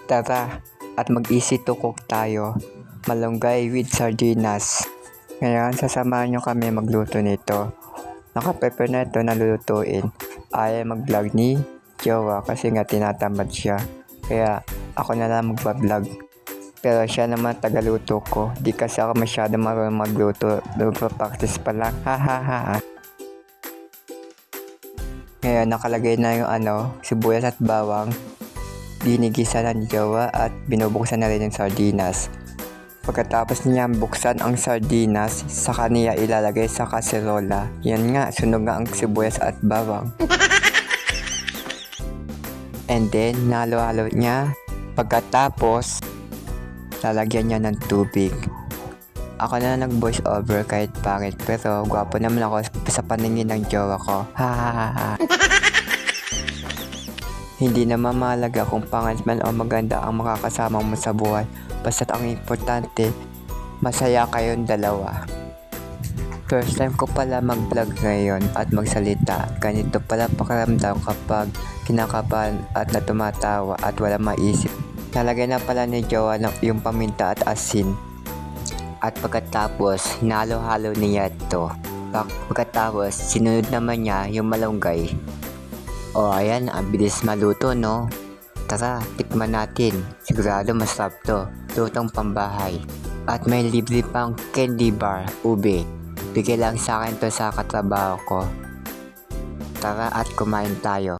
Tara at mag-easy to cook tayo. Malunggay with sardinas. Ngayon, sasamahan nyo kami magluto nito. Naka-prepare na ito na lulutuin. Ayaw mag-vlog ni Jowa kasi nga tinatamad siya. Kaya ako na lang magpa-vlog. Pero siya naman tagaluto ko. Di kasi ako masyado marunong magluto. Nagpa-practice pa lang. Ha. Ngayon, nakalagay na yung sibuyas at bawang. Dinigisa na ni Jowa at binubuksan na rin yung sardinas. Pagkatapos niya buksan ang sardinas, saka niya ilalagay sa kaserola. Yan nga, sunog nga ang sibuyas at bawang. And then, nalo-halo niya. Pagkatapos, lalagyan niya ng tubig. Ako na nag-voice over kahit pangit, pero gwapo naman ako sa paningin ng jowa ko. Ha. Hindi na mamalaga kung pangit man o maganda ang makakasama mo sa buhay. Basta't ang importante, masaya kayong dalawa. First time ko pala mag-vlog ngayon at magsalita. Ganito pala pakiramdam kapag kinakabahan at natumatawa at wala maisip. Nalagay na pala ni Jowa yung paminta at asin. At pagkatapos, hinalo-halo niya ito. Pagkatapos, sinunod naman niya yung malunggay. O ayan, ang bilis maluto no? Tara, tikman natin. Sigurado masarap to. Lutong pambahay. At may libre pang candy bar, ube. Bigay lang sa akin to sa katrabaho ko. Tara at kumain tayo.